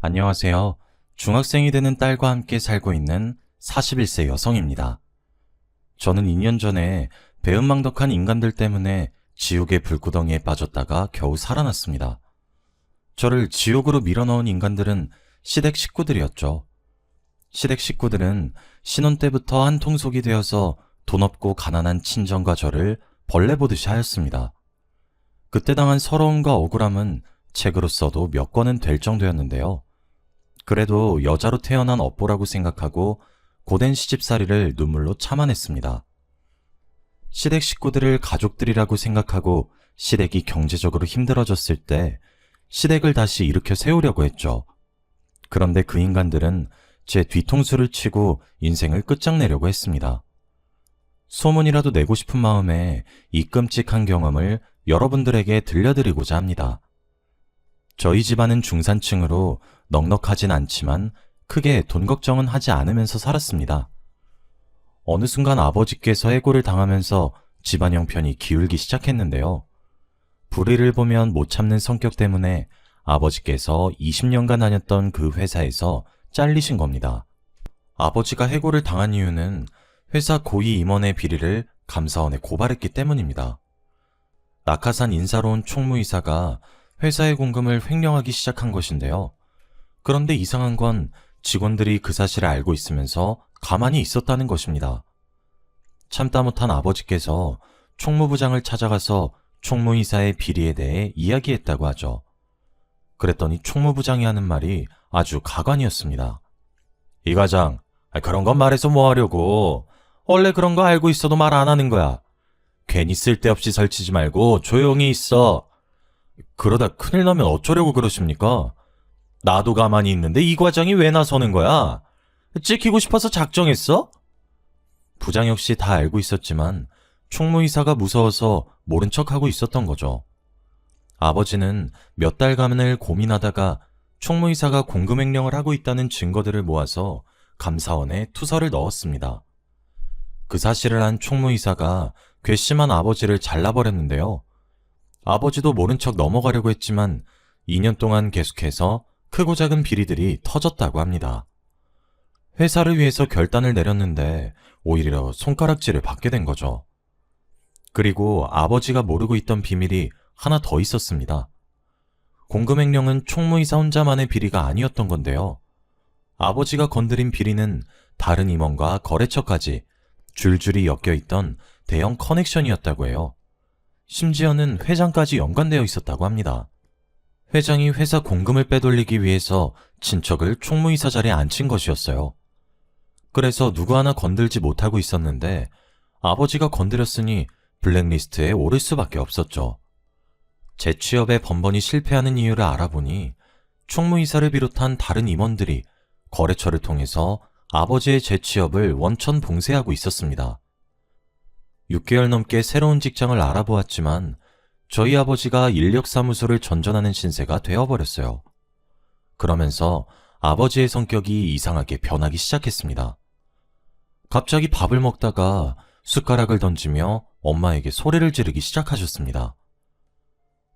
안녕하세요. 중학생이 되는 딸과 함께 살고 있는 41세 여성입니다. 저는 2년 전에 배은망덕한 인간들 때문에 지옥의 불구덩이에 빠졌다가 겨우 살아났습니다. 저를 지옥으로 밀어넣은 인간들은 시댁 식구들이었죠. 시댁 식구들은 신혼 때부터 한 통속이 되어서 돈 없고 가난한 친정과 저를 벌레 보듯이 하였습니다. 그때 당한 서러움과 억울함은 책으로 써도 몇 권은 될 정도였는데요. 그래도 여자로 태어난 업보라고 생각하고 고된 시집살이를 눈물로 참아냈습니다. 시댁 식구들을 가족들이라고 생각하고 시댁이 경제적으로 힘들어졌을 때 시댁을 다시 일으켜 세우려고 했죠. 그런데 그 인간들은 제 뒤통수를 치고 인생을 끝장내려고 했습니다. 소문이라도 내고 싶은 마음에 이 끔찍한 경험을 여러분들에게 들려드리고자 합니다. 저희 집안은 중산층으로 넉넉하진 않지만 크게 돈 걱정은 하지 않으면서 살았습니다. 어느 순간 아버지께서 해고를 당하면서 집안 형편이 기울기 시작했는데요. 불의를 보면 못 참는 성격 때문에 아버지께서 20년간 다녔던 그 회사에서 잘리신 겁니다. 아버지가 해고를 당한 이유는 회사 고위 임원의 비리를 감사원에 고발했기 때문입니다. 낙하산 인사로 온 총무이사가 회사의 공금을 횡령하기 시작한 것인데요. 그런데 이상한 건 직원들이 그 사실을 알고 있으면서 가만히 있었다는 것입니다. 참다 못한 아버지께서 총무부장을 찾아가서 총무이사의 비리에 대해 이야기했다고 하죠. 그랬더니 총무부장이 하는 말이 아주 가관이었습니다. 이 과장, 그런 건 말해서 뭐 하려고. 원래 그런 거 알고 있어도 말 안 하는 거야. 괜히 쓸데없이 설치지 말고 조용히 있어. 그러다 큰일 나면 어쩌려고 그러십니까? 나도 가만히 있는데 이 과장이 왜 나서는 거야? 찍히고 싶어서 작정했어? 부장 역시 다 알고 있었지만 총무이사가 무서워서 모른 척하고 있었던 거죠. 아버지는 몇 달간을 고민하다가 총무이사가 공금횡령을 하고 있다는 증거들을 모아서 감사원에 투서를 넣었습니다. 그 사실을 안 총무이사가 괘씸한 아버지를 잘라버렸는데요. 아버지도 모른 척 넘어가려고 했지만 2년 동안 계속해서 크고 작은 비리들이 터졌다고 합니다. 회사를 위해서 결단을 내렸는데 오히려 손가락질을 받게 된 거죠. 그리고 아버지가 모르고 있던 비밀이 하나 더 있었습니다. 공금횡령은 총무이사 혼자만의 비리가 아니었던 건데요. 아버지가 건드린 비리는 다른 임원과 거래처까지 줄줄이 엮여있던 대형 커넥션이었다고 해요. 심지어는 회장까지 연관되어 있었다고 합니다. 회장이 회사 공금을 빼돌리기 위해서 친척을 총무이사 자리에 앉힌 것이었어요. 그래서 누구 하나 건들지 못하고 있었는데 아버지가 건드렸으니 블랙리스트에 오를 수밖에 없었죠. 재취업에 번번이 실패하는 이유를 알아보니 총무이사를 비롯한 다른 임원들이 거래처를 통해서 아버지의 재취업을 원천 봉쇄하고 있었습니다. 6개월 넘게 새로운 직장을 알아보았지만 저희 아버지가 인력사무소를 전전하는 신세가 되어버렸어요. 그러면서 아버지의 성격이 이상하게 변하기 시작했습니다. 갑자기 밥을 먹다가 숟가락을 던지며 엄마에게 소리를 지르기 시작하셨습니다.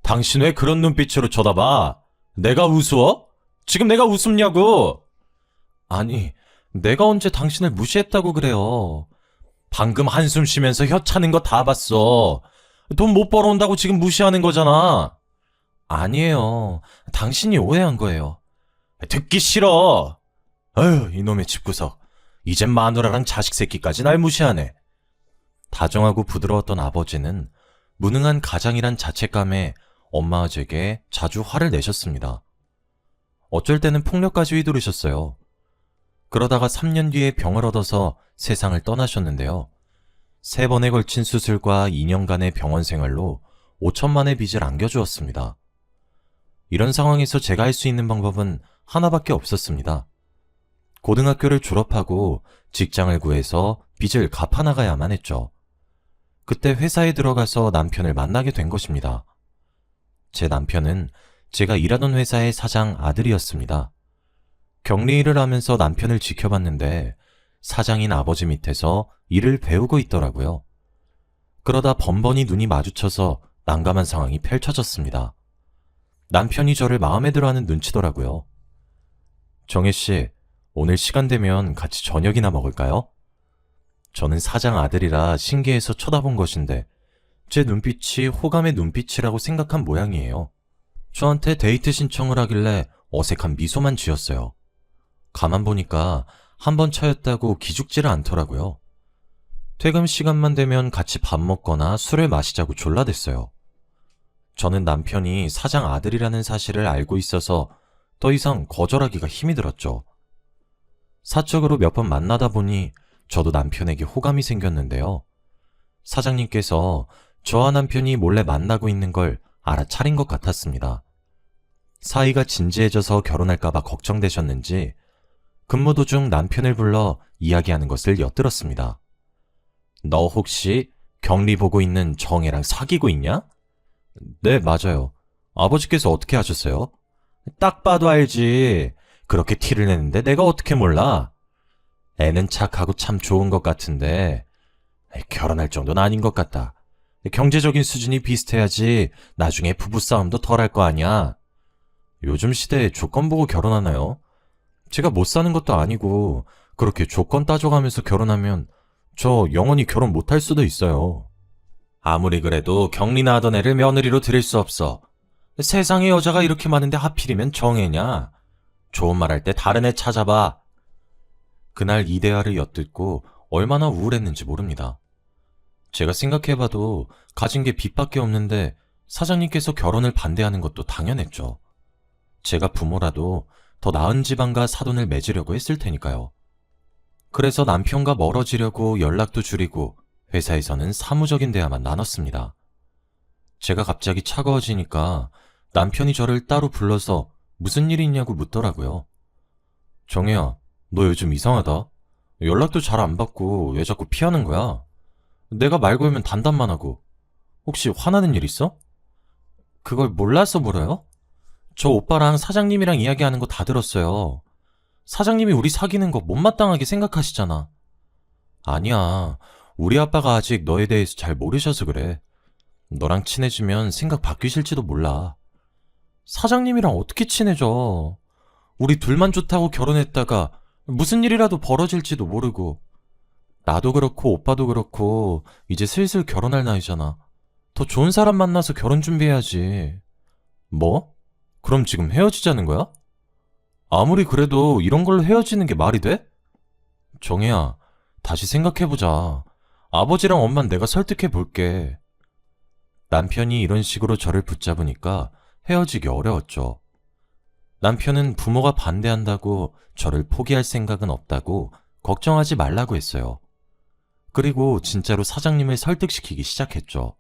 당신 왜 그런 눈빛으로 쳐다봐? 내가 우스워? 지금 내가 웃음냐고? 아니, 내가 언제 당신을 무시했다고 그래요. 방금 한숨 쉬면서 혀 차는 거 다 봤어. 돈 못 벌어온다고 지금 무시하는 거잖아. 아니에요. 당신이 오해한 거예요. 듣기 싫어. 아휴, 이놈의 집구석. 이젠 마누라랑 자식 새끼까지 날 무시하네. 다정하고 부드러웠던 아버지는 무능한 가장이란 자책감에 엄마 아재에게 자주 화를 내셨습니다. 어쩔 때는 폭력까지 휘두르셨어요. 그러다가 3년 뒤에 병을 얻어서 세상을 떠나셨는데요. 3번에 걸친 수술과 2년간의 병원 생활로 5천만의 빚을 안겨주었습니다. 이런 상황에서 제가 할 수 있는 방법은 하나밖에 없었습니다. 고등학교를 졸업하고 직장을 구해서 빚을 갚아나가야만 했죠. 그때 회사에 들어가서 남편을 만나게 된 것입니다. 제 남편은 제가 일하던 회사의 사장 아들이었습니다. 격리 일을 하면서 남편을 지켜봤는데 사장인 아버지 밑에서 일을 배우고 있더라고요. 그러다 번번이 눈이 마주쳐서 난감한 상황이 펼쳐졌습니다. 남편이 저를 마음에 들어하는 눈치더라고요. 정혜씨, 오늘 시간 되면 같이 저녁이나 먹을까요? 저는 사장 아들이라 신기해서 쳐다본 것인데 제 눈빛이 호감의 눈빛이라고 생각한 모양이에요. 저한테 데이트 신청을 하길래 어색한 미소만 지었어요. 가만 보니까 한 번 차였다고 기죽지를 않더라고요. 퇴근 시간만 되면 같이 밥 먹거나 술을 마시자고 졸라댔어요. 저는 남편이 사장 아들이라는 사실을 알고 있어서 더 이상 거절하기가 힘이 들었죠. 사적으로 몇 번 만나다 보니 저도 남편에게 호감이 생겼는데요. 사장님께서 저와 남편이 몰래 만나고 있는 걸 알아차린 것 같았습니다. 사이가 진지해져서 결혼할까봐 걱정되셨는지 근무 도중 남편을 불러 이야기하는 것을 엿들었습니다. 너 혹시 격리 보고 있는 정혜랑 사귀고 있냐? 네, 맞아요. 아버지께서 어떻게 하셨어요? 딱 봐도 알지. 그렇게 티를 내는데 내가 어떻게 몰라? 애는 착하고 참 좋은 것 같은데 결혼할 정도는 아닌 것 같다. 경제적인 수준이 비슷해야지 나중에 부부싸움도 덜 할 거 아니야. 요즘 시대에 조건 보고 결혼하나요? 제가 못 사는 것도 아니고 그렇게 조건 따져가면서 결혼하면 저 영원히 결혼 못 할 수도 있어요. 아무리 그래도 격리나 하던 애를 며느리로 들일 수 없어. 세상에 여자가 이렇게 많은데 하필이면 정혜냐? 좋은 말 할 때 다른 애 찾아봐. 그날 이 대화를 엿듣고 얼마나 우울했는지 모릅니다. 제가 생각해봐도 가진 게 빚밖에 없는데 사장님께서 결혼을 반대하는 것도 당연했죠. 제가 부모라도 더 나은 집안과 사돈을 맺으려고 했을 테니까요. 그래서 남편과 멀어지려고 연락도 줄이고 회사에서는 사무적인 대화만 나눴습니다. 제가 갑자기 차가워지니까 남편이 저를 따로 불러서 무슨 일이 있냐고 묻더라고요. 정혜야, 너 요즘 이상하다. 연락도 잘 안 받고 왜 자꾸 피하는 거야? 내가 말 걸면 단답만 하고. 혹시 화나는 일 있어? 그걸 몰라서 물어요? 저 오빠랑 사장님이랑 이야기하는 거 다 들었어요. 사장님이 우리 사귀는 거 못마땅하게 생각하시잖아. 아니야. 우리 아빠가 아직 너에 대해서 잘 모르셔서 그래. 너랑 친해지면 생각 바뀌실지도 몰라. 사장님이랑 어떻게 친해져? 우리 둘만 좋다고 결혼했다가 무슨 일이라도 벌어질지도 모르고. 나도 그렇고 오빠도 그렇고 이제 슬슬 결혼할 나이잖아. 더 좋은 사람 만나서 결혼 준비해야지. 뭐? 그럼 지금 헤어지자는 거야? 아무리 그래도 이런 걸로 헤어지는 게 말이 돼? 정혜야, 다시 생각해보자. 아버지랑 엄만 내가 설득해 볼게. 남편이 이런 식으로 저를 붙잡으니까 헤어지기 어려웠죠. 남편은 부모가 반대한다고 저를 포기할 생각은 없다고 걱정하지 말라고 했어요. 그리고 진짜로 사장님을 설득시키기 시작했죠.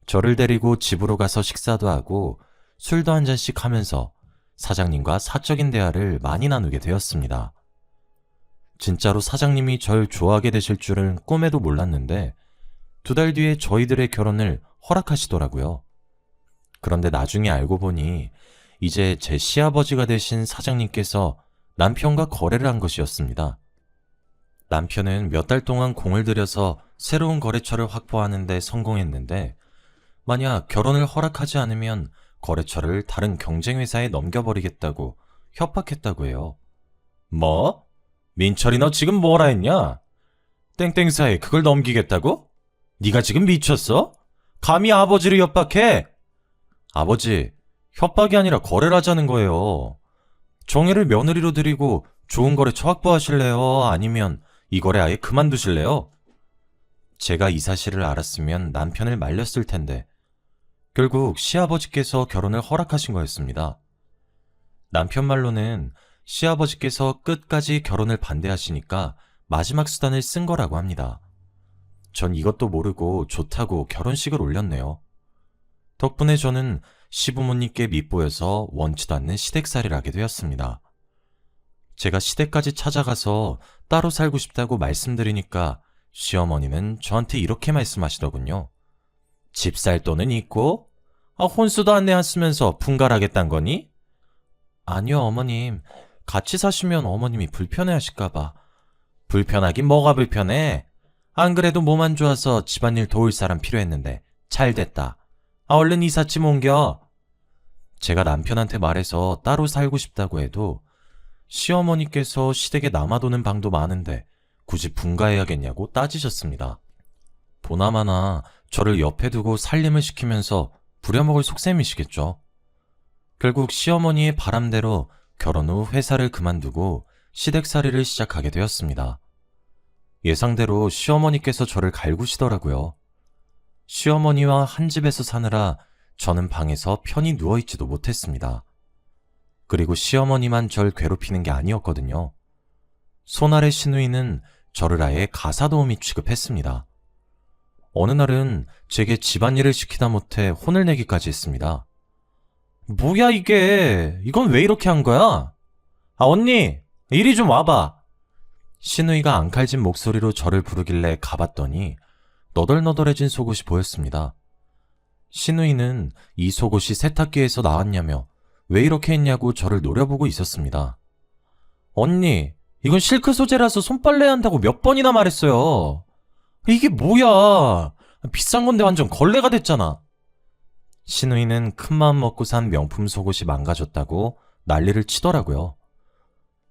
저를 데리고 집으로 가서 식사도 하고 술도 한 잔씩 하면서 사장님과 사적인 대화를 많이 나누게 되었습니다. 진짜로 사장님이 절 좋아하게 되실 줄은 꿈에도 몰랐는데 2달 뒤에 저희들의 결혼을 허락하시더라고요. 그런데 나중에 알고 보니 이제 제 시아버지가 되신 사장님께서 남편과 거래를 한 것이었습니다. 남편은 몇 달 동안 공을 들여서 새로운 거래처를 확보하는 데 성공했는데 만약 결혼을 허락하지 않으면 거래처를 다른 경쟁회사에 넘겨버리겠다고 협박했다고 해요. 뭐? 민철이 너 지금 뭐라 했냐? 땡땡사에 그걸 넘기겠다고? 네가 지금 미쳤어? 감히 아버지를 협박해? 아버지, 협박이 아니라 거래를 하자는 거예요. 정혜를 며느리로 드리고 좋은 거래처 확보하실래요? 아니면 이 거래 아예 그만두실래요? 제가 이 사실을 알았으면 남편을 말렸을 텐데 결국 시아버지께서 결혼을 허락하신 거였습니다. 남편 말로는 시아버지께서 끝까지 결혼을 반대하시니까 마지막 수단을 쓴 거라고 합니다. 전 이것도 모르고 좋다고 결혼식을 올렸네요. 덕분에 저는 시부모님께 밉보여서 원치도 않는 시댁살이를 하게 되었습니다. 제가 시댁까지 찾아가서 따로 살고 싶다고 말씀드리니까 시어머니는 저한테 이렇게 말씀하시더군요. 집 살 돈은 있고? 혼수도 안 내왔으면서 분갈하겠단 거니? 아니요, 어머님. 같이 사시면 어머님이 불편해하실까봐. 불편하긴 뭐가 불편해? 안 그래도 몸 안 좋아서 집안일 도울 사람 필요했는데 잘 됐다. 얼른 이삿짐 옮겨. 제가 남편한테 말해서 따로 살고 싶다고 해도 시어머니께서 시댁에 남아도는 방도 많은데 굳이 분가해야겠냐고 따지셨습니다. 보나마나 저를 옆에 두고 살림을 시키면서 부려먹을 속셈이시겠죠. 결국 시어머니의 바람대로 결혼 후 회사를 그만두고 시댁살이를 시작하게 되었습니다. 예상대로 시어머니께서 저를 갈구시더라고요. 시어머니와 한 집에서 사느라 저는 방에서 편히 누워있지도 못했습니다. 그리고 시어머니만 절 괴롭히는 게 아니었거든요. 손아래 시누이는 저를 아예 가사도우미 취급했습니다. 어느 날은 제게 집안일을 시키다 못해 혼을 내기까지 했습니다. 뭐야 이게? 이건 왜 이렇게 한 거야? 언니, 이리 좀 와봐. 시누이가 앙칼진 목소리로 저를 부르길래 가봤더니 너덜너덜해진 속옷이 보였습니다. 시누이는 이 속옷이 세탁기에서 나왔냐며 왜 이렇게 했냐고 저를 노려보고 있었습니다. 언니, 이건 실크 소재라서 손빨래 한다고 몇 번이나 말했어요. 이게 뭐야? 비싼 건데 완전 걸레가 됐잖아. 시누이는 큰마음 먹고 산 명품 속옷이 망가졌다고 난리를 치더라고요.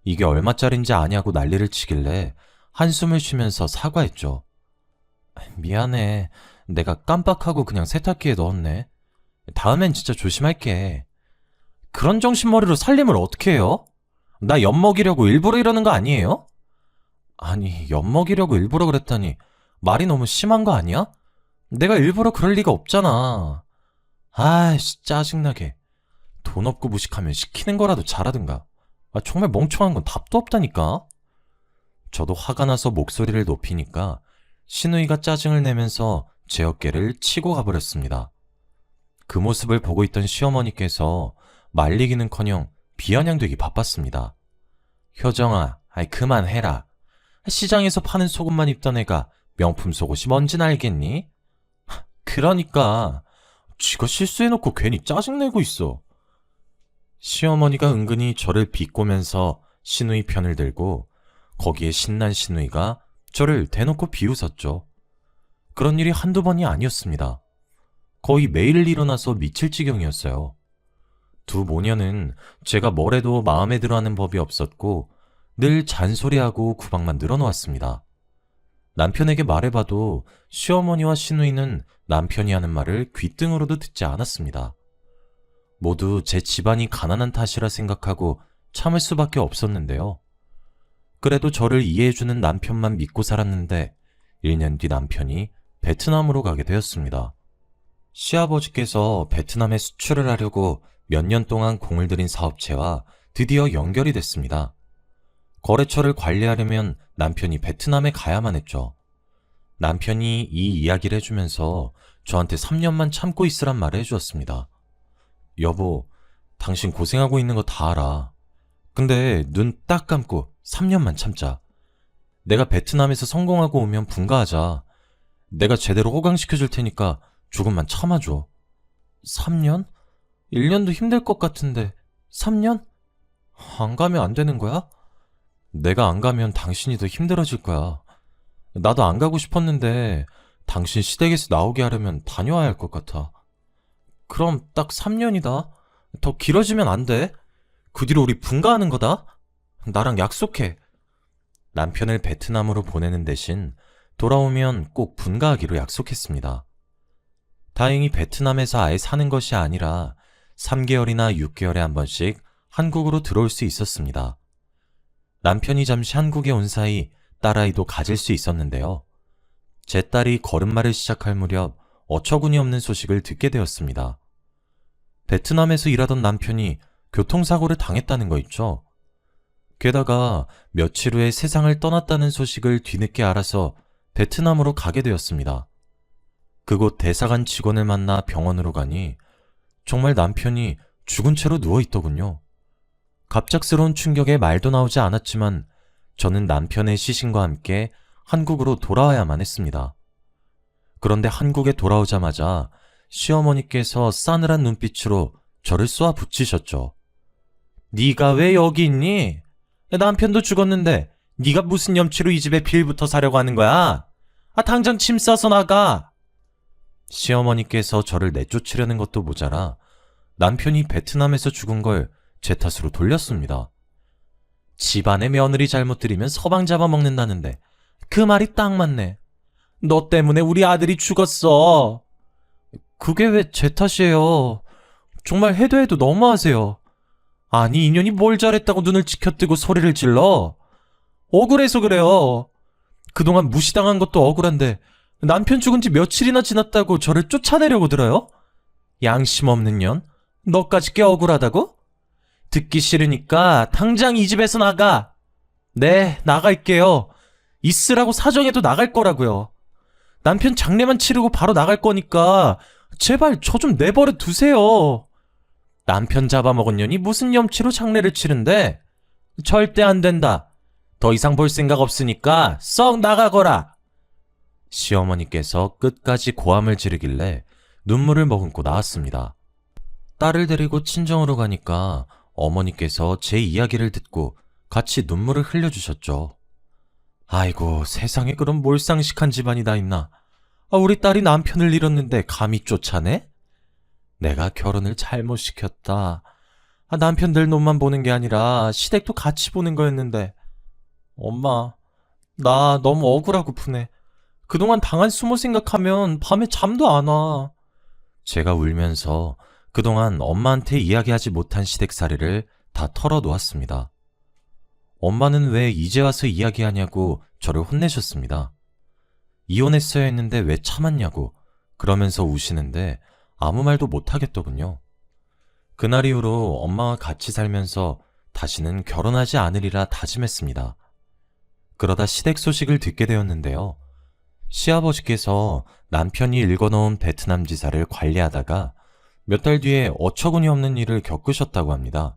이게 얼마짜린지 아냐고 난리를 치길래 한숨을 쉬면서 사과했죠. 미안해. 내가 깜빡하고 그냥 세탁기에 넣었네. 다음엔 진짜 조심할게. 그런 정신머리로 살림을 어떻게 해요? 나 엿먹이려고 일부러 이러는 거 아니에요? 아니, 엿먹이려고 일부러 그랬다니 말이 너무 심한 거 아니야? 내가 일부러 그럴 리가 없잖아. 아이씨, 짜증나게. 돈 없고 무식하면 시키는 거라도 잘하든가. 정말 멍청한 건 답도 없다니까. 저도 화가 나서 목소리를 높이니까 시누이가 짜증을 내면서 제 어깨를 치고 가버렸습니다. 그 모습을 보고 있던 시어머니께서 말리기는커녕 비아냥되기 바빴습니다. 효정아, 그만해라. 시장에서 파는 속옷만 입던 애가 명품 속옷이 뭔진 알겠니? 그러니까 쥐가 실수해놓고 괜히 짜증내고 있어. 시어머니가 은근히 저를 비꼬면서 시누이 편을 들고 거기에 신난 시누이가 저를 대놓고 비웃었죠. 그런 일이 한두 번이 아니었습니다. 거의 매일 일어나서 미칠 지경이었어요. 두 모녀는 제가 뭘 해도 마음에 들어하는 법이 없었고 늘 잔소리하고 구박만 늘어놓았습니다. 남편에게 말해봐도 시어머니와 시누이는 남편이 하는 말을 귓등으로도 듣지 않았습니다. 모두 제 집안이 가난한 탓이라 생각하고 참을 수밖에 없었는데요. 그래도 저를 이해해주는 남편만 믿고 살았는데 1년 뒤 남편이 베트남으로 가게 되었습니다. 시아버지께서 베트남에 수출을 하려고 몇 년 동안 공을 들인 사업체와 드디어 연결이 됐습니다. 거래처를 관리하려면 남편이 베트남에 가야만 했죠. 남편이 이 이야기를 해주면서 저한테 3년만 참고 있으란 말을 해주었습니다. 여보, 당신 고생하고 있는 거 다 알아. 근데 눈 딱 감고 3년만 참자. 내가 베트남에서 성공하고 오면 분가하자. 내가 제대로 호강시켜줄 테니까 조금만 참아줘. 3년? 1년도 힘들 것 같은데 3년? 안 가면 안 되는 거야? 내가 안 가면 당신이 더 힘들어질 거야. 나도 안 가고 싶었는데 당신 시댁에서 나오게 하려면 다녀와야 할 것 같아. 그럼 딱 3년이다. 더 길어지면 안 돼. 그 뒤로 우리 분가하는 거다. 나랑 약속해. 남편을 베트남으로 보내는 대신 돌아오면 꼭 분가하기로 약속했습니다. 다행히 베트남에서 아예 사는 것이 아니라 3개월이나 6개월에 한 번씩 한국으로 들어올 수 있었습니다. 남편이 잠시 한국에 온 사이 딸아이도 가질 수 있었는데요. 제 딸이 걸음마를 시작할 무렵 어처구니 없는 소식을 듣게 되었습니다. 베트남에서 일하던 남편이 교통사고를 당했다는 거 있죠. 게다가 며칠 후에 세상을 떠났다는 소식을 뒤늦게 알아서 베트남으로 가게 되었습니다. 그곳 대사관 직원을 만나 병원으로 가니 정말 남편이 죽은 채로 누워있더군요. 갑작스러운 충격에 말도 나오지 않았지만 저는 남편의 시신과 함께 한국으로 돌아와야만 했습니다. 그런데 한국에 돌아오자마자 시어머니께서 싸늘한 눈빛으로 저를 쏘아 붙이셨죠. 네가 왜 여기 있니? 남편도 죽었는데 네가 무슨 염치로 이 집에 빌부터 사려고 하는 거야? 당장 짐 싸서 나가. 시어머니께서 저를 내쫓으려는 것도 모자라 남편이 베트남에서 죽은 걸 제 탓으로 돌렸습니다. 집안의 며느리 잘못 들이면 서방 잡아먹는다는데 그 말이 딱 맞네. 너 때문에 우리 아들이 죽었어. 그게 왜 제 탓이에요. 정말 해도 해도 너무하세요. 아니 인연이 뭘 잘했다고 눈을 치켜뜨고 소리를 질러. 억울해서 그래요. 그동안 무시당한 것도 억울한데 남편 죽은 지 며칠이나 지났다고 저를 쫓아내려고 들어요? 양심 없는 년? 너까지 꽤 억울하다고? 듣기 싫으니까 당장 이 집에서 나가. 네, 나갈게요. 있으라고 사정해도 나갈 거라고요. 남편 장례만 치르고 바로 나갈 거니까 제발 저 좀 내버려 두세요. 남편 잡아먹은 년이 무슨 염치로 장례를 치른대? 절대 안 된다. 더 이상 볼 생각 없으니까 썩 나가거라. 시어머니께서 끝까지 고함을 지르길래 눈물을 머금고 나왔습니다. 딸을 데리고 친정으로 가니까 어머니께서 제 이야기를 듣고 같이 눈물을 흘려주셨죠. 아이고, 세상에 그런 몰상식한 집안이 다 있나. 우리 딸이 남편을 잃었는데 감히 쫓아내? 내가 결혼을 잘못 시켰다. 남편들 눈만 보는 게 아니라 시댁도 같이 보는 거였는데. 엄마, 나 너무 억울하고 푸네. 그동안 당한 수모 생각하면 밤에 잠도 안 와. 제가 울면서 그동안 엄마한테 이야기하지 못한 시댁살이를 다 털어놓았습니다. 엄마는 왜 이제 와서 이야기하냐고 저를 혼내셨습니다. 이혼했어야 했는데 왜 참았냐고 그러면서 우시는데 아무 말도 못하겠더군요. 그날 이후로 엄마와 같이 살면서 다시는 결혼하지 않으리라 다짐했습니다. 그러다 시댁 소식을 듣게 되었는데요. 시아버지께서 남편이 읽어놓은 베트남 지사를 관리하다가 몇 달 뒤에 어처구니 없는 일을 겪으셨다고 합니다.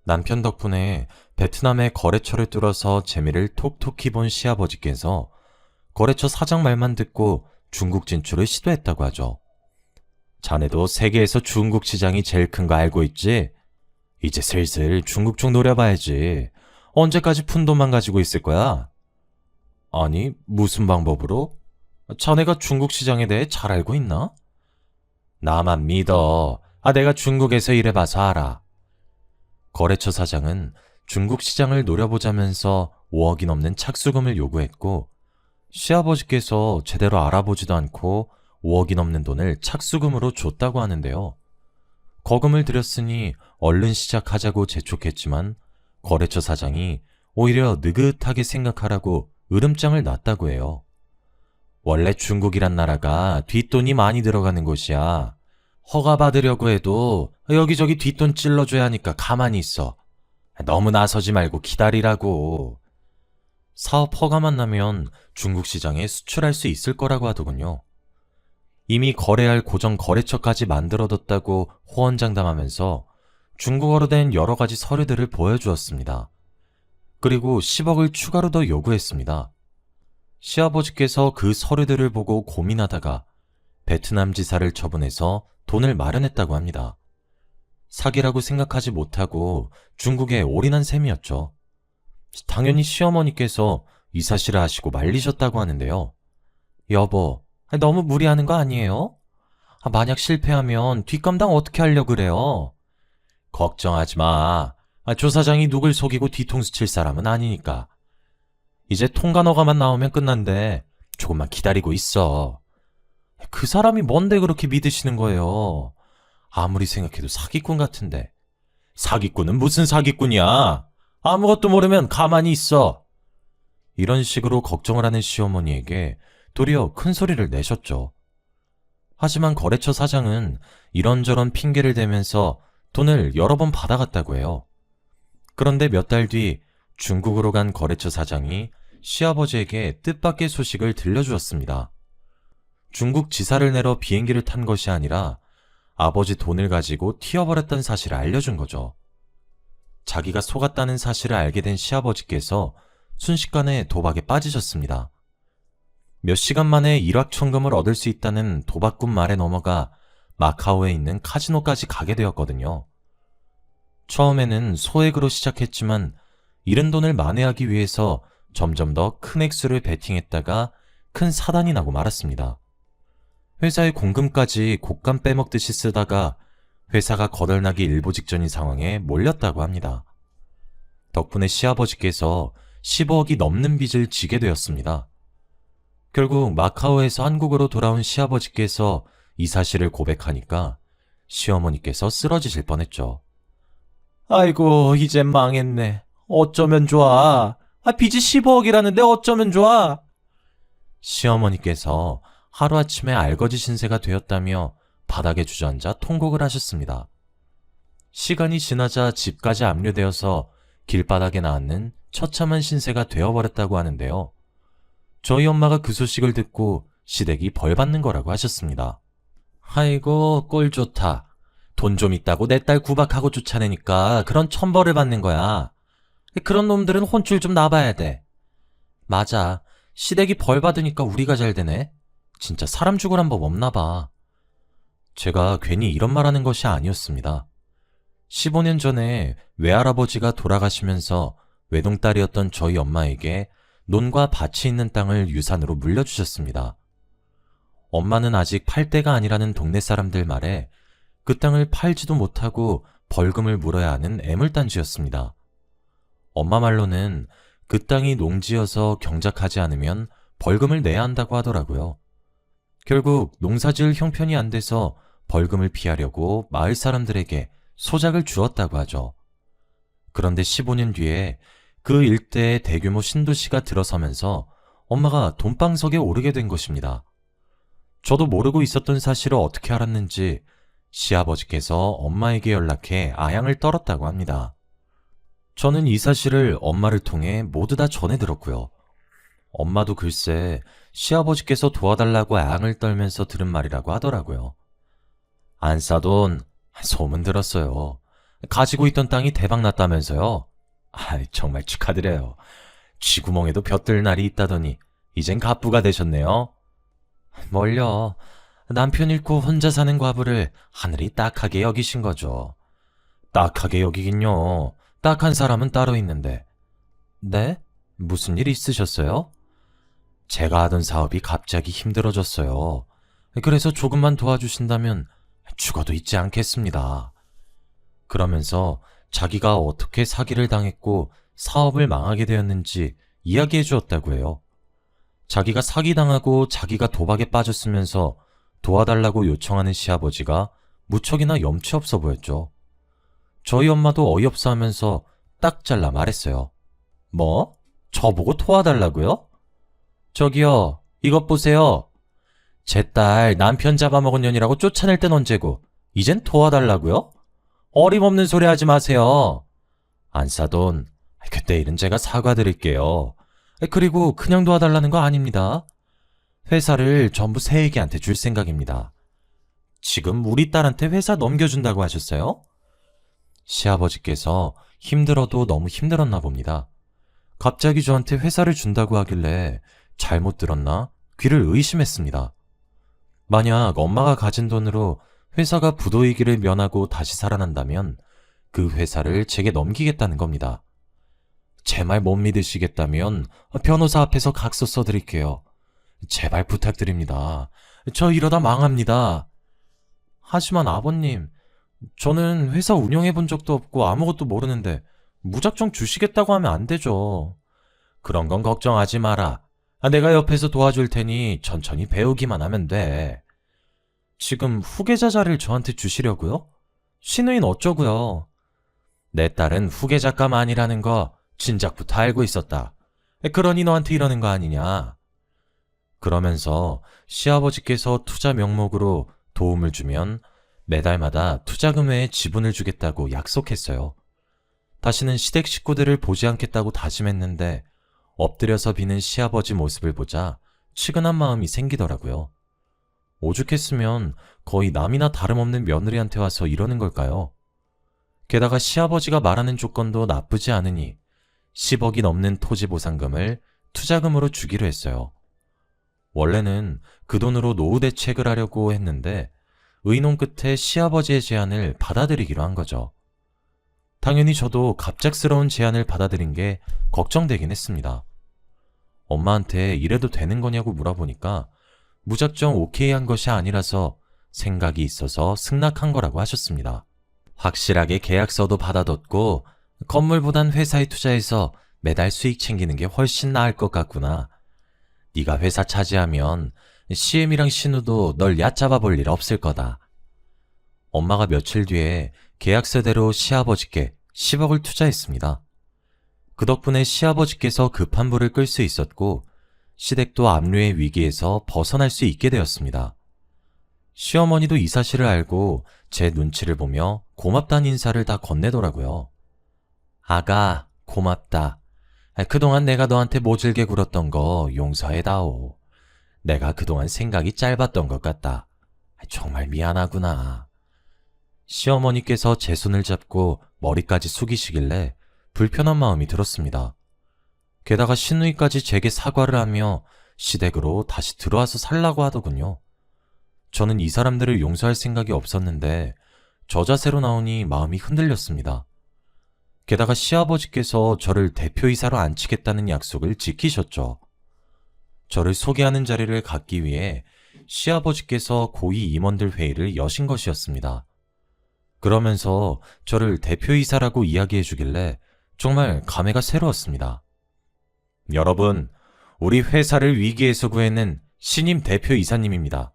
남편 덕분에 베트남의 거래처를 뚫어서 재미를 톡톡히 본 시아버지께서 거래처 사장 말만 듣고 중국 진출을 시도했다고 하죠. 자네도 세계에서 중국 시장이 제일 큰 거 알고 있지? 이제 슬슬 중국 쪽 노려봐야지. 언제까지 푼돈만 가지고 있을 거야? 아니, 무슨 방법으로? 자네가 중국 시장에 대해 잘 알고 있나? 나만 믿어. 내가 중국에서 일해봐서 알아. 거래처 사장은 중국 시장을 노려보자면서 5억이 넘는 착수금을 요구했고 시아버지께서 제대로 알아보지도 않고 5억이 넘는 돈을 착수금으로 줬다고 하는데요. 거금을 들였으니 얼른 시작하자고 재촉했지만 거래처 사장이 오히려 느긋하게 생각하라고 으름장을 놨다고 해요. 원래 중국이란 나라가 뒷돈이 많이 들어가는 곳이야. 허가 받으려고 해도 여기저기 뒷돈 찔러줘야 하니까 가만히 있어. 너무 나서지 말고 기다리라고. 사업 허가만 나면 중국 시장에 수출할 수 있을 거라고 하더군요. 이미 거래할 고정 거래처까지 만들어뒀다고 호언장담하면서 중국어로 된 여러 가지 서류들을 보여주었습니다. 그리고 10억을 추가로 더 요구했습니다. 시아버지께서 그 서류들을 보고 고민하다가 베트남 지사를 처분해서 돈을 마련했다고 합니다. 사기라고 생각하지 못하고 중국에 올인한 셈이었죠. 당연히 시어머니께서 이 사실을 아시고 말리셨다고 하는데요. 여보, 너무 무리하는 거 아니에요? 만약 실패하면 뒷감당 어떻게 하려고 그래요? 걱정하지 마. 조 사장이 누굴 속이고 뒤통수 칠 사람은 아니니까. 이제 통관허가만 나오면 끝난대. 조금만 기다리고 있어. 그 사람이 뭔데 그렇게 믿으시는 거예요? 아무리 생각해도 사기꾼 같은데. 사기꾼은 무슨 사기꾼이야? 아무것도 모르면 가만히 있어. 이런 식으로 걱정을 하는 시어머니에게 도리어 큰 소리를 내셨죠. 하지만 거래처 사장은 이런저런 핑계를 대면서 돈을 여러 번 받아갔다고 해요. 그런데 몇 달 뒤 중국으로 간 거래처 사장이 시아버지에게 뜻밖의 소식을 들려주었습니다. 중국 지사를 내러 비행기를 탄 것이 아니라 아버지 돈을 가지고 튀어버렸던 사실을 알려준 거죠. 자기가 속았다는 사실을 알게 된 시아버지께서 순식간에 도박에 빠지셨습니다. 몇 시간 만에 일확천금을 얻을 수 있다는 도박꾼 말에 넘어가 마카오에 있는 카지노까지 가게 되었거든요. 처음에는 소액으로 시작했지만 잃은 돈을 만회하기 위해서 점점 더 큰 액수를 베팅했다가 큰 사단이 나고 말았습니다. 회사의 공금까지 곶감 빼먹듯이 쓰다가 회사가 거덜나기 일보 직전인 상황에 몰렸다고 합니다. 덕분에 시아버지께서 15억이 넘는 빚을 지게 되었습니다. 결국 마카오에서 한국으로 돌아온 시아버지께서 이 사실을 고백하니까 시어머니께서 쓰러지실 뻔했죠. 아이고, 이젠 망했네. 어쩌면 좋아. 빚이 15억이라는데 어쩌면 좋아. 시어머니께서 하루아침에 알거지 신세가 되었다며 바닥에 주저앉아 통곡을 하셨습니다. 시간이 지나자 집까지 압류되어서 길바닥에 나앉는 처참한 신세가 되어버렸다고 하는데요. 저희 엄마가 그 소식을 듣고 시댁이 벌 받는 거라고 하셨습니다. 아이고, 꼴 좋다. 돈 좀 있다고 내 딸 구박하고 쫓아내니까 그런 천벌을 받는 거야. 그런 놈들은 혼쭐 좀 나봐야 돼. 맞아. 시댁이 벌 받으니까 우리가 잘 되네. 진짜 사람 죽으란 법 없나 봐. 제가 괜히 이런 말하는 것이 아니었습니다. 15년 전에 외할아버지가 돌아가시면서 외동딸이었던 저희 엄마에게 논과 밭이 있는 땅을 유산으로 물려주셨습니다. 엄마는 아직 팔 때가 아니라는 동네 사람들 말에 그 땅을 팔지도 못하고 벌금을 물어야 하는 애물단지였습니다. 엄마 말로는 그 땅이 농지여서 경작하지 않으면 벌금을 내야 한다고 하더라고요. 결국 농사지을 형편이 안 돼서 벌금을 피하려고 마을 사람들에게 소작을 주었다고 하죠. 그런데 15년 뒤에 그 일대에 대규모 신도시가 들어서면서 엄마가 돈방석에 오르게 된 것입니다. 저도 모르고 있었던 사실을 어떻게 알았는지 시아버지께서 엄마에게 연락해 아양을 떨었다고 합니다. 저는 이 사실을 엄마를 통해 모두 다 전해 들었고요. 엄마도 글쎄 시아버지께서 도와달라고 아양을 떨면서 들은 말이라고 하더라고요. 안 싸돈 소문 들었어요. 가지고 있던 땅이 대박났다면서요. 정말 축하드려요. 쥐구멍에도 벼뜰 날이 있다더니 이젠 갑부가 되셨네요. 뭘요. 남편 잃고 혼자 사는 과부를 하늘이 딱하게 여기신 거죠. 딱하게 여기긴요. 딱한 사람은 따로 있는데. 네? 무슨 일 있으셨어요? 제가 하던 사업이 갑자기 힘들어졌어요. 그래서 조금만 도와주신다면 죽어도 잊지 않겠습니다. 그러면서 자기가 어떻게 사기를 당했고 사업을 망하게 되었는지 이야기해 주었다고 해요. 자기가 사기당하고 자기가 도박에 빠졌으면서 도와달라고 요청하는 시아버지가 무척이나 염치 없어 보였죠. 저희 엄마도 어이없어 하면서 딱 잘라 말했어요. 뭐? 저보고 도와달라고요? 저기요, 이것 보세요. 제 딸 남편 잡아먹은 년이라고 쫓아낼 땐 언제고 이젠 도와달라고요? 어림없는 소리 하지 마세요. 안 싸돈, 그때 일은 제가 사과드릴게요. 그리고 그냥 도와달라는 거 아닙니다. 회사를 전부 새애기한테 줄 생각입니다. 지금 우리 딸한테 회사 넘겨준다고 하셨어요? 시아버지께서 힘들어도 너무 힘들었나 봅니다. 갑자기 저한테 회사를 준다고 하길래 잘못 들었나 귀를 의심했습니다. 만약 엄마가 가진 돈으로 회사가 부도이기를 면하고 다시 살아난다면 그 회사를 제게 넘기겠다는 겁니다. 제 말 못 믿으시겠다면 변호사 앞에서 각서 써드릴게요. 제발 부탁드립니다. 저 이러다 망합니다. 하지만 아버님, 저는 회사 운영해 본 적도 없고 아무것도 모르는데 무작정 주시겠다고 하면 안 되죠. 그런 건 걱정하지 마라. 내가 옆에서 도와줄 테니 천천히 배우기만 하면 돼. 지금 후계자 자리를 저한테 주시려고요? 신우인 어쩌고요? 내 딸은 후계자감 아니라는 거 진작부터 알고 있었다. 그러니 너한테 이러는 거 아니냐? 그러면서 시아버지께서 투자 명목으로 도움을 주면 매달마다 투자금 외에 지분을 주겠다고 약속했어요. 다시는 시댁 식구들을 보지 않겠다고 다짐했는데 엎드려서 비는 시아버지 모습을 보자 측은한 마음이 생기더라고요. 오죽했으면 거의 남이나 다름없는 며느리한테 와서 이러는 걸까요? 게다가 시아버지가 말하는 조건도 나쁘지 않으니 10억이 넘는 토지 보상금을 투자금으로 주기로 했어요. 원래는 그 돈으로 노후 대책을 하려고 했는데 의논 끝에 시아버지의 제안을 받아들이기로 한 거죠. 당연히 저도 갑작스러운 제안을 받아들인 게 걱정되긴 했습니다. 엄마한테 이래도 되는 거냐고 물어보니까 무작정 오케이 한 것이 아니라서 생각이 있어서 승낙한 거라고 하셨습니다. 확실하게 계약서도 받아뒀고 건물보단 회사에 투자해서 매달 수익 챙기는 게 훨씬 나을 것 같구나. 네가 회사 차지하면 CM이랑 신우도 널 얕잡아 볼 일 없을 거다. 엄마가 며칠 뒤에 계약서대로 시아버지께 10억을 투자했습니다. 그 덕분에 시아버지께서 급한 불을 끌 수 있었고 시댁도 압류의 위기에서 벗어날 수 있게 되었습니다. 시어머니도 이 사실을 알고 제 눈치를 보며 고맙다는 인사를 다 건네더라고요. 아가, 고맙다. 그동안 내가 너한테 모질게 굴었던 거 용서해다오. 내가 그동안 생각이 짧았던 것 같다. 정말 미안하구나. 시어머니께서 제 손을 잡고 머리까지 숙이시길래 불편한 마음이 들었습니다. 게다가 신우이까지 제게 사과를 하며 시댁으로 다시 들어와서 살라고 하더군요. 저는 이 사람들을 용서할 생각이 없었는데 저 자세로 나오니 마음이 흔들렸습니다. 게다가 시아버지께서 저를 대표이사로 앉히겠다는 약속을 지키셨죠. 저를 소개하는 자리를 갖기 위해 시아버지께서 고위 임원들 회의를 여신 것이었습니다. 그러면서 저를 대표이사라고 이야기해 주길래 정말 감회가 새로웠습니다. 여러분, 우리 회사를 위기에서 구해낸 신임 대표이사님입니다.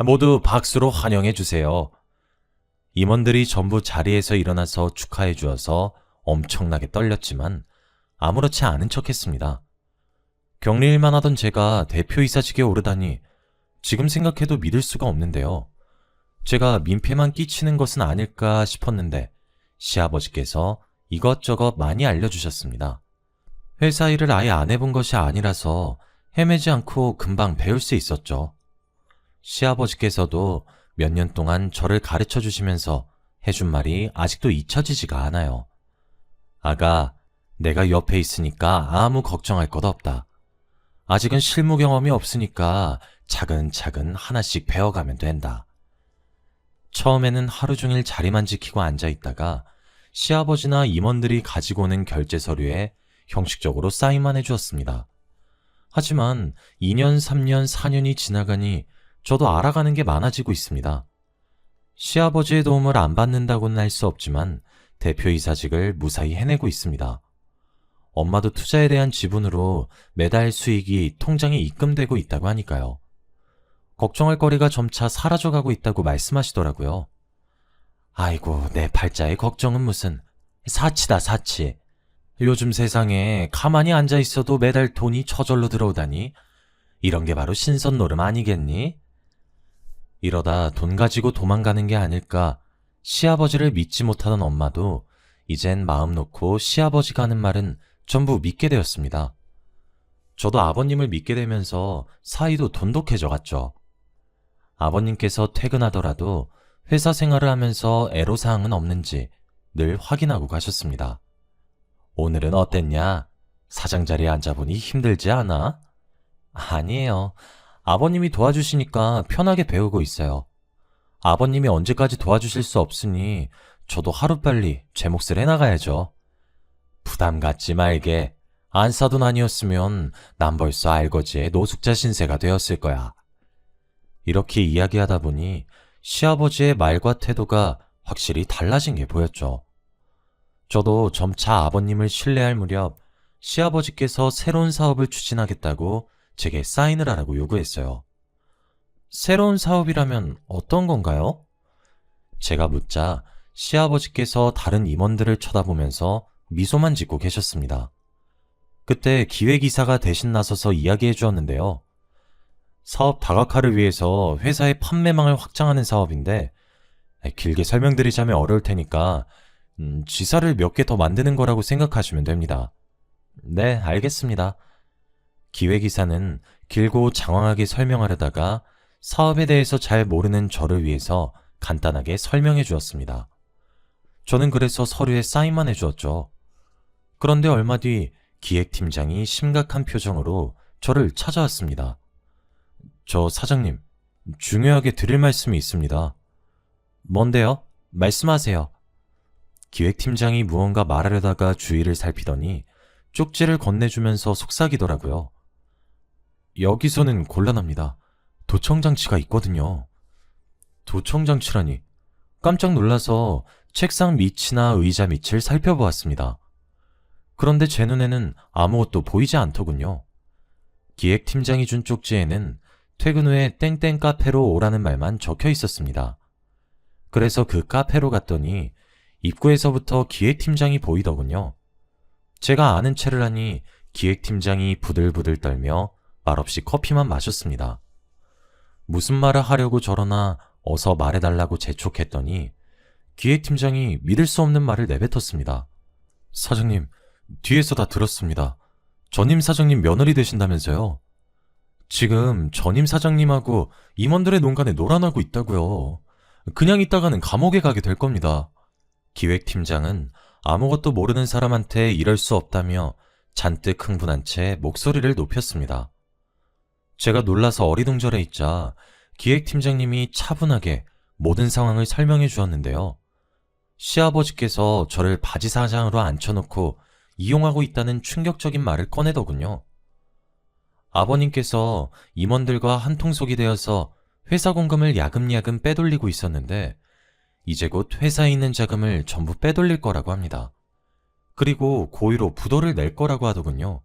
모두 박수로 환영해 주세요. 임원들이 전부 자리에서 일어나서 축하해 주어서 엄청나게 떨렸지만 아무렇지 않은 척 했습니다. 격리일만 하던 제가 대표이사직에 오르다니 지금 생각해도 믿을 수가 없는데요. 제가 민폐만 끼치는 것은 아닐까 싶었는데 시아버지께서 이것저것 많이 알려주셨습니다. 회사 일을 아예 안 해본 것이 아니라서 헤매지 않고 금방 배울 수 있었죠. 시아버지께서도 몇 년 동안 저를 가르쳐 주시면서 해준 말이 아직도 잊혀지지가 않아요. 아가, 내가 옆에 있으니까 아무 걱정할 것 없다. 아직은 실무 경험이 없으니까 차근차근 하나씩 배워가면 된다. 처음에는 하루 종일 자리만 지키고 앉아있다가 시아버지나 임원들이 가지고 오는 결제 서류에 형식적으로 사인만 해주었습니다. 하지만 2년, 3년, 4년이 지나가니 저도 알아가는 게 많아지고 있습니다. 시아버지의 도움을 안 받는다고는 할 수 없지만 대표이사직을 무사히 해내고 있습니다. 엄마도 투자에 대한 지분으로 매달 수익이 통장에 입금되고 있다고 하니까요. 걱정할 거리가 점차 사라져가고 있다고 말씀하시더라고요. 아이고, 내 팔자의 걱정은 무슨 사치다, 사치. 요즘 세상에 가만히 앉아있어도 매달 돈이 저절로 들어오다니 이런 게 바로 신선노름 아니겠니? 이러다 돈 가지고 도망가는 게 아닐까. 시아버지를 믿지 못하던 엄마도 이젠 마음 놓고 시아버지가 하는 말은 전부 믿게 되었습니다. 저도 아버님을 믿게 되면서 사이도 돈독해져 갔죠. 아버님께서 퇴근하더라도 회사 생활을 하면서 애로사항은 없는지 늘 확인하고 가셨습니다. 오늘은 어땠냐? 사장 자리에 앉아보니 힘들지 않아? 아니에요. 아버님이 도와주시니까 편하게 배우고 있어요. 아버님이 언제까지 도와주실 수 없으니 저도 하루빨리 제 몫을 해나가야죠. 부담 갖지 말게. 안 사돈 아니었으면 난 벌써 알거지에 노숙자 신세가 되었을 거야. 이렇게 이야기하다 보니 시아버지의 말과 태도가 확실히 달라진 게 보였죠. 저도 점차 아버님을 신뢰할 무렵 시아버지께서 새로운 사업을 추진하겠다고 제게 사인을 하라고 요구했어요. 새로운 사업이라면 어떤 건가요? 제가 묻자 시아버지께서 다른 임원들을 쳐다보면서 미소만 짓고 계셨습니다. 그때 기획이사가 대신 나서서 이야기해 주었는데요. 사업 다각화를 위해서 회사의 판매망을 확장하는 사업인데 길게 설명드리자면 어려울 테니까 지사를 몇 개 더 만드는 거라고 생각하시면 됩니다. 네, 알겠습니다. 기획이사는 길고 장황하게 설명하려다가 사업에 대해서 잘 모르는 저를 위해서 간단하게 설명해 주었습니다. 저는 그래서 서류에 사인만 해주었죠. 그런데 얼마 뒤 기획팀장이 심각한 표정으로 저를 찾아왔습니다. 저 사장님, 중요하게 드릴 말씀이 있습니다. 뭔데요? 말씀하세요. 기획팀장이 무언가 말하려다가 주위를 살피더니 쪽지를 건네주면서 속삭이더라고요. 여기서는 곤란합니다. 도청장치가 있거든요. 도청장치라니. 깜짝 놀라서 책상 밑이나 의자 밑을 살펴보았습니다. 그런데 제 눈에는 아무것도 보이지 않더군요. 기획팀장이 준 쪽지에는 퇴근 후에 땡땡 카페로 오라는 말만 적혀 있었습니다. 그래서 그 카페로 갔더니 입구에서부터 기획팀장이 보이더군요. 제가 아는 체를 하니 기획팀장이 부들부들 떨며 말없이 커피만 마셨습니다. 무슨 말을 하려고 저러나 어서 말해달라고 재촉했더니 기획팀장이 믿을 수 없는 말을 내뱉었습니다. 사장님, 뒤에서 다 들었습니다. 전임 사장님 며느리 되신다면서요? 지금 전임 사장님하고 임원들의 농간에 놀아나고 있다고요. 그냥 있다가는 감옥에 가게 될 겁니다. 기획팀장은 아무것도 모르는 사람한테 이럴 수 없다며 잔뜩 흥분한 채 목소리를 높였습니다. 제가 놀라서 어리둥절해 있자 기획팀장님이 차분하게 모든 상황을 설명해 주었는데요. 시아버지께서 저를 바지 사장으로 앉혀놓고 이용하고 있다는 충격적인 말을 꺼내더군요. 아버님께서 임원들과 한통속이 되어서 회사 공금을 야금야금 빼돌리고 있었는데 이제 곧 회사에 있는 자금을 전부 빼돌릴 거라고 합니다. 그리고 고의로 부도를 낼 거라고 하더군요.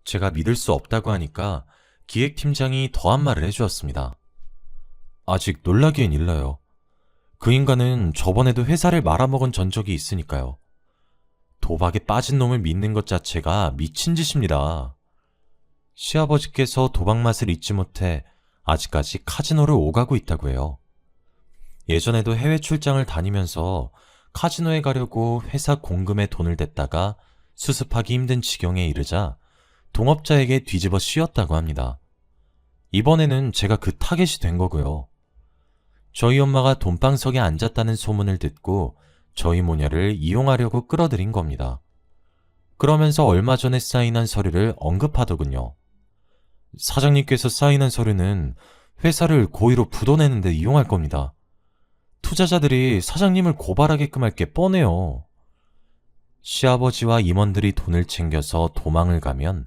제가 믿을 수 없다고 하니까 기획팀장이 더한 말을 해주었습니다. 아직 놀라기엔 일러요. 그 인간은 저번에도 회사를 말아먹은 전적이 있으니까요. 도박에 빠진 놈을 믿는 것 자체가 미친 짓입니다. 시아버지께서 도박 맛을 잊지 못해 아직까지 카지노를 오가고 있다고 해요. 예전에도 해외 출장을 다니면서 카지노에 가려고 회사 공금에 돈을 댔다가 수습하기 힘든 지경에 이르자 동업자에게 뒤집어 씌웠다고 합니다. 이번에는 제가 그 타겟이 된 거고요. 저희 엄마가 돈방석에 앉았다는 소문을 듣고 저희 모녀를 이용하려고 끌어들인 겁니다. 그러면서 얼마 전에 사인한 서류를 언급하더군요. 사장님께서 사인한 서류는 회사를 고의로 부도내는데 이용할 겁니다. 투자자들이 사장님을 고발하게끔 할 게 뻔해요. 시아버지와 임원들이 돈을 챙겨서 도망을 가면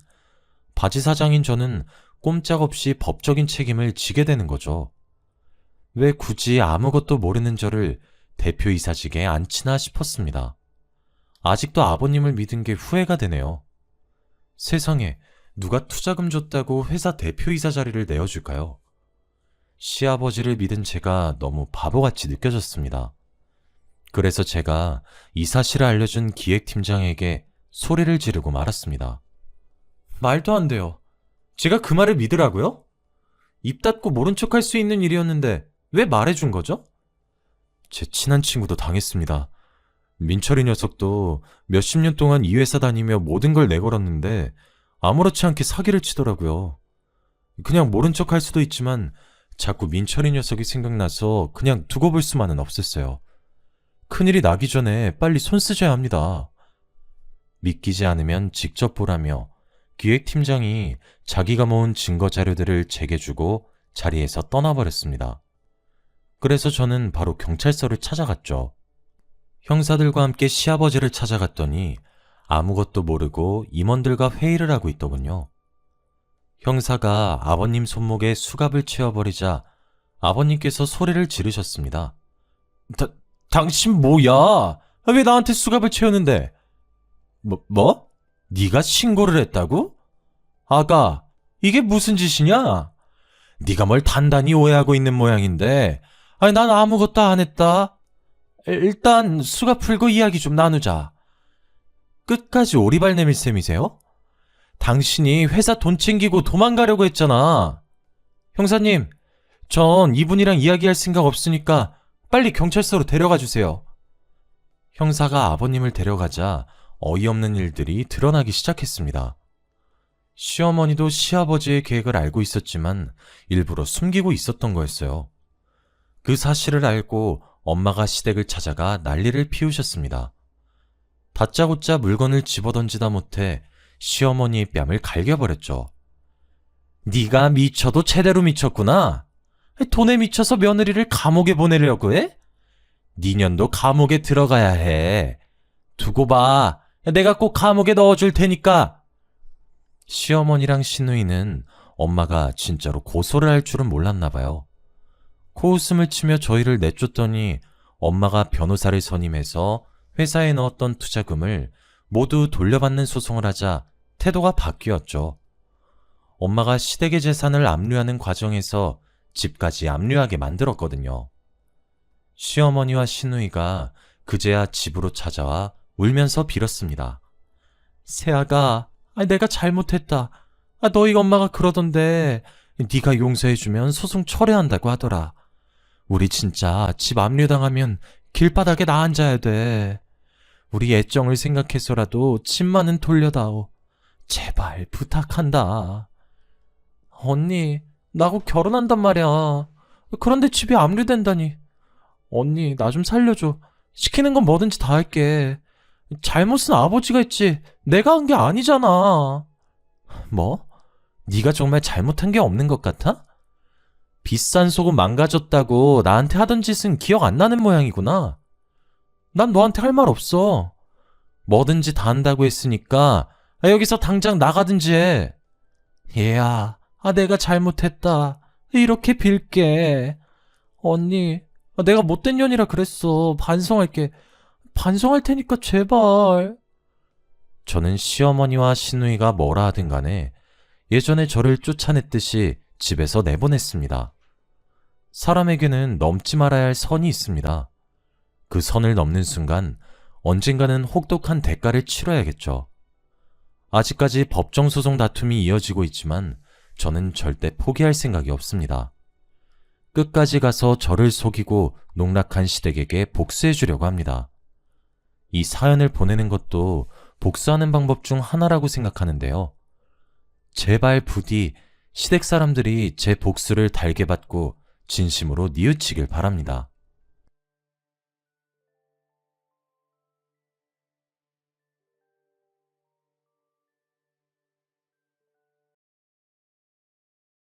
바지 사장인 저는 꼼짝없이 법적인 책임을 지게 되는 거죠. 왜 굳이 아무것도 모르는 저를 대표이사직에 앉히나 싶었습니다. 아직도 아버님을 믿은 게 후회가 되네요. 세상에 누가 투자금 줬다고 회사 대표이사 자리를 내어줄까요? 시아버지를 믿은 제가 너무 바보같이 느껴졌습니다. 그래서 제가 이 사실을 알려준 기획팀장에게 소리를 지르고 말았습니다. 말도 안 돼요. 제가 그 말을 믿으라고요? 입 닫고 모른 척할 수 있는 일이었는데 왜 말해준 거죠? 제 친한 친구도 당했습니다. 민철이 녀석도 몇십 년 동안 이 회사 다니며 모든 걸 내걸었는데 아무렇지 않게 사기를 치더라고요. 그냥 모른 척 할 수도 있지만 자꾸 민철이 녀석이 생각나서 그냥 두고 볼 수만은 없었어요. 큰일이 나기 전에 빨리 손 쓰셔야 합니다. 믿기지 않으면 직접 보라며 기획팀장이 자기가 모은 증거 자료들을 제게 주고 자리에서 떠나버렸습니다. 그래서 저는 바로 경찰서를 찾아갔죠. 형사들과 함께 시아버지를 찾아갔더니 아무것도 모르고 임원들과 회의를 하고 있더군요. 형사가 아버님 손목에 수갑을 채워버리자 아버님께서 소리를 지르셨습니다. 당신 뭐야? 왜 나한테 수갑을 채우는데? 뭐? 네가 신고를 했다고? 아가, 이게 무슨 짓이냐? 네가 뭘 단단히 오해하고 있는 모양인데 난 아무것도 안 했다. 일단 수갑 풀고 이야기 좀 나누자. 끝까지 오리발 내밀 셈이세요? 당신이 회사 돈 챙기고 도망가려고 했잖아. 형사님, 전 이분이랑 이야기할 생각 없으니까 빨리 경찰서로 데려가 주세요. 형사가 아버님을 데려가자 어이없는 일들이 드러나기 시작했습니다. 시어머니도 시아버지의 계획을 알고 있었지만 일부러 숨기고 있었던 거였어요. 그 사실을 알고 엄마가 시댁을 찾아가 난리를 피우셨습니다. 다짜고짜 물건을 집어던지다 못해 시어머니의 뺨을 갈겨버렸죠. 네가 미쳐도 제대로 미쳤구나. 돈에 미쳐서 며느리를 감옥에 보내려고 해? 네 년도 감옥에 들어가야 해. 두고 봐. 내가 꼭 감옥에 넣어줄 테니까. 시어머니랑 시누이는 엄마가 진짜로 고소를 할 줄은 몰랐나 봐요. 코웃음을 치며 저희를 내쫓더니 엄마가 변호사를 선임해서 회사에 넣었던 투자금을 모두 돌려받는 소송을 하자 태도가 바뀌었죠. 엄마가 시댁의 재산을 압류하는 과정에서 집까지 압류하게 만들었거든요. 시어머니와 시누이가 그제야 집으로 찾아와 울면서 빌었습니다. 세아가, 내가 잘못했다. 너희 엄마가 그러던데 네가 용서해주면 소송 철회한다고 하더라. 우리 진짜 집 압류당하면 길바닥에 나 앉아야 돼. 우리 애정을 생각해서라도 집만은 돌려다오. 제발 부탁한다. 언니, 나하고 결혼한단 말이야. 그런데 집이 압류된다니. 언니, 나 좀 살려줘. 시키는 건 뭐든지 다 할게. 잘못은 아버지가 했지 내가 한 게 아니잖아. 뭐? 네가 정말 잘못한 게 없는 것 같아? 비싼 속옷 망가졌다고 나한테 하던 짓은 기억 안 나는 모양이구나. 난 너한테 할 말 없어. 뭐든지 다 한다고 했으니까 여기서 당장 나가든지 해. 얘야, 내가 잘못했다. 이렇게 빌게. 언니, 내가 못된 년이라 그랬어. 반성할게. 반성할 테니까 제발. 저는 시어머니와 시누이가 뭐라 하든 간에 예전에 저를 쫓아냈듯이 집에서 내보냈습니다. 사람에게는 넘지 말아야 할 선이 있습니다. 그 선을 넘는 순간 언젠가는 혹독한 대가를 치러야겠죠. 아직까지 법정소송 다툼이 이어지고 있지만 저는 절대 포기할 생각이 없습니다. 끝까지 가서 저를 속이고 농락한 시댁에게 복수해 주려고 합니다. 이 사연을 보내는 것도 복수하는 방법 중 하나라고 생각하는데요. 제발 부디 시댁 사람들이 제 복수를 달게 받고 진심으로 뉘우치길 바랍니다.